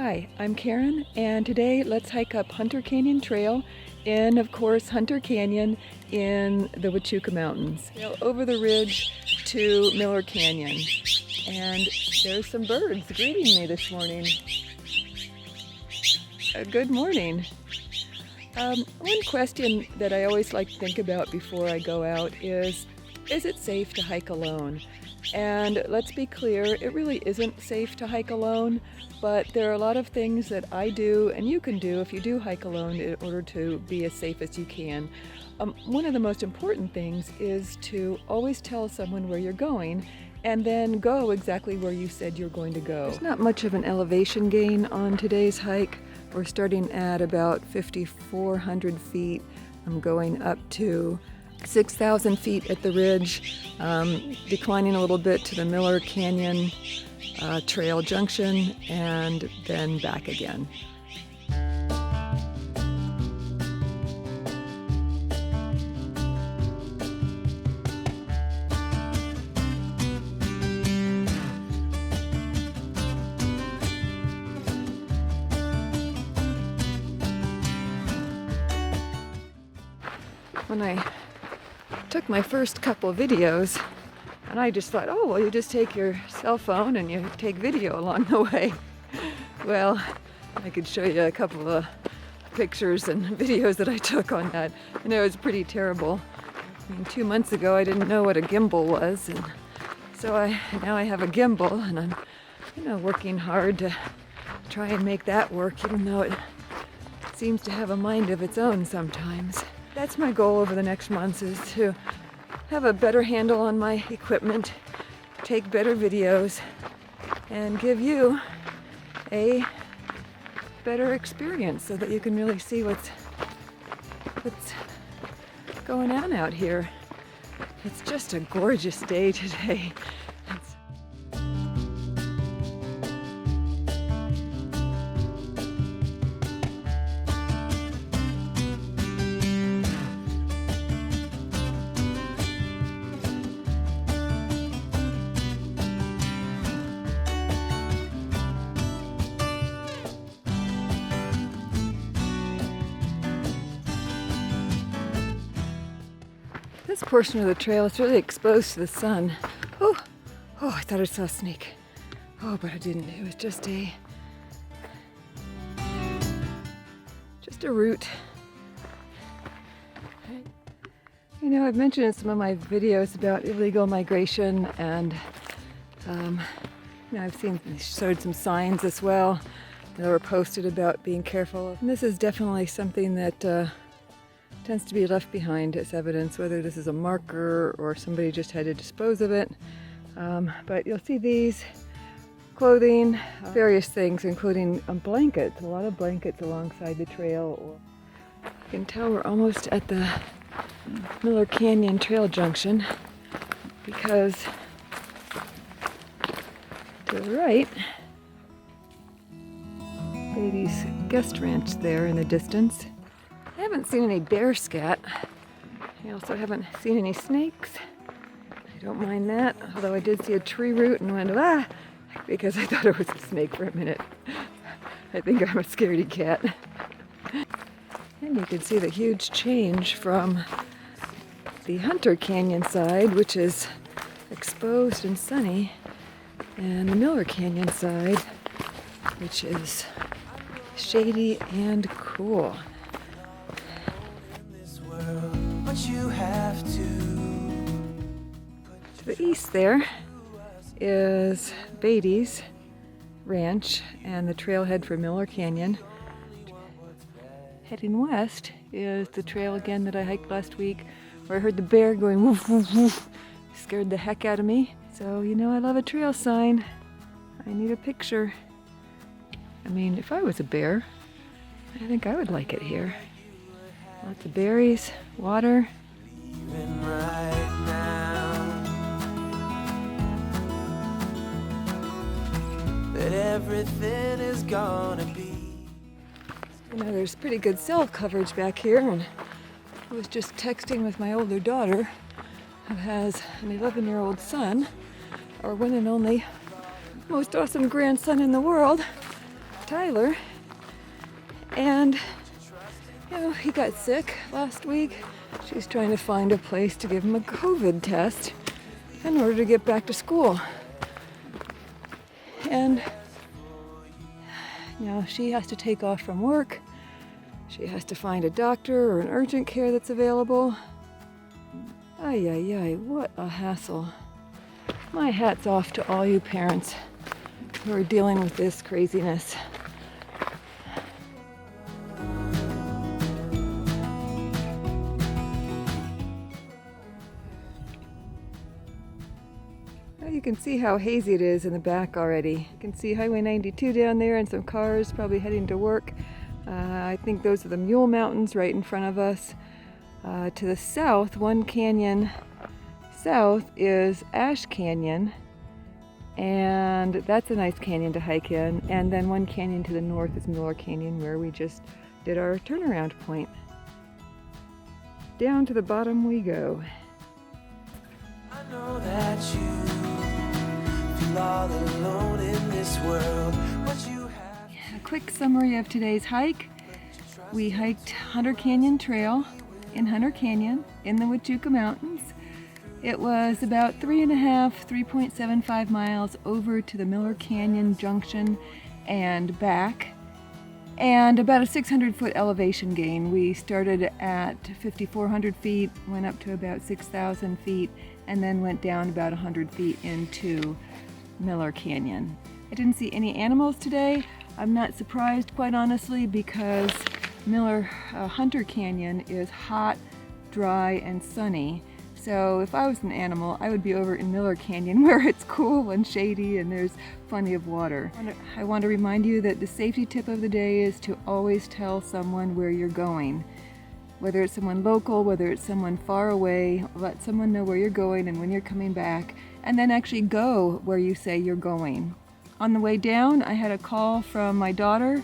Hi, I'm Karen, and today let's hike up Hunter Canyon Trail in, of course, Hunter Canyon in the Huachuca Mountains. Over the ridge to Miller Canyon. And there's some birds greeting me this morning. Good morning. One question that I always like to think about before I go out is it safe to hike alone? And let's be clear, it really isn't safe to hike alone, but there are a lot of things that I do and you can do if you do hike alone in order to be as safe as you can. One of the most important things is to always tell someone where you're going and then go exactly where you said you're going to go. There's not much of an elevation gain on today's hike. We're starting at about 5,400 feet. I'm going up to 6,000 feet at the ridge, declining a little bit to the Miller Canyon Trail junction, and then back again. When I took my first couple videos, and I just thought, oh, well, you just take your cell phone and you take video along the way. Well, I could show you a couple of pictures and videos that I took on that, and it was pretty terrible. I mean, 2 months ago, I didn't know what a gimbal was, and so now I have a gimbal, and I'm, working hard to try and make that work, even though it seems to have a mind of its own sometimes. That's my goal over the next months, is to have a better handle on my equipment, take better videos, and give you a better experience so that you can really see what's going on out here. It's just a gorgeous day today. This portion of the trail is really exposed to the sun. Oh, I thought I saw a snake. Oh, but I didn't. It was just a route. I've mentioned in some of my videos about illegal migration, and I've showed some signs as well that were posted about being careful. And this is definitely something that tends to be left behind as evidence, whether this is a marker or somebody just had to dispose of it. But you'll see these, clothing, various things, including blankets, a lot of blankets alongside the trail. You can tell we're almost at the Miller Canyon Trail junction, because to the right, Lady's Guest Ranch there in the distance. I haven't seen any bear scat. I also haven't seen any snakes. I don't mind that, although I did see a tree root and went, because I thought it was a snake for a minute. I think I'm a scaredy cat. And you can see the huge change from the Hunter Canyon side, which is exposed and sunny, and the Miller Canyon side, which is shady and cool. To the east there is Beatty's Ranch and the trailhead for Miller Canyon. Heading west is the trail again that I hiked last week, where I heard the bear going woof, woof, woof. Scared the heck out of me. So, I love a trail sign. I need a picture. I mean, if I was a bear, I think I would like it here. Lots of berries, water. Even right now, that everything is gonna be. There's pretty good cell coverage back here, and I was just texting with my older daughter, who has an 11-year-old son, our one and only most awesome grandson in the world. Tyler, and he got sick last week. She's trying to find a place to give him a COVID test in order to get back to school. And she has to take off from work. She has to find a doctor or an urgent care that's available. Ay, ay, ay, what a hassle. My hat's off to all you parents who are dealing with this craziness. You can see how hazy it is in the back already. You can see Highway 92 down there and some cars probably heading to work. I think those are the Mule Mountains right in front of us. To the south, one canyon south is Ash Canyon, and that's a nice canyon to hike in. And then one canyon to the north is Miller Canyon, where we just did our turnaround point. Down to the bottom we go. I know that you feel all alone in this world. What you have. A quick summary of today's hike. We hiked Hunter Canyon Trail in Hunter Canyon in the Huachuca Mountains. It was about 3.75 miles over to the Miller Canyon junction and back, and about a 600-foot elevation gain. We started at 5,400 feet, went up to about 6,000 feet, and then went down about 100 feet into Miller Canyon. I didn't see any animals today. I'm not surprised, quite honestly, because Hunter Canyon is hot, dry, and sunny. So if I was an animal, I would be over in Miller Canyon where it's cool and shady and there's plenty of water. I want to remind you that the safety tip of the day is to always tell someone where you're going. Whether it's someone local, whether it's someone far away, let someone know where you're going and when you're coming back, and then actually go where you say you're going. On the way down, I had a call from my daughter,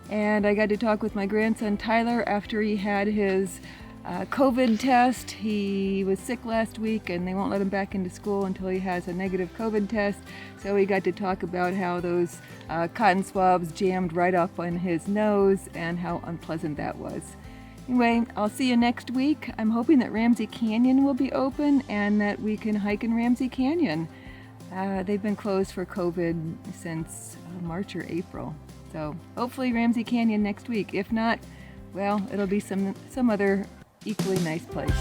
and I got to talk with my grandson Tyler after he had his COVID test. He was sick last week and they won't let him back into school until he has a negative COVID test. So we got to talk about how those cotton swabs jammed right up on his nose and how unpleasant that was. Anyway, I'll see you next week. I'm hoping that Ramsey Canyon will be open and that we can hike in Ramsey Canyon. They've been closed for COVID since March or April. So hopefully Ramsey Canyon next week. If not, well, it'll be some other equally nice place.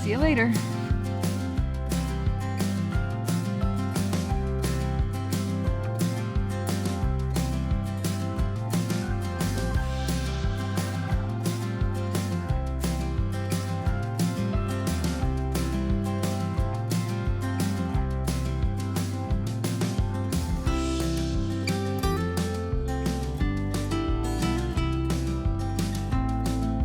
See you later.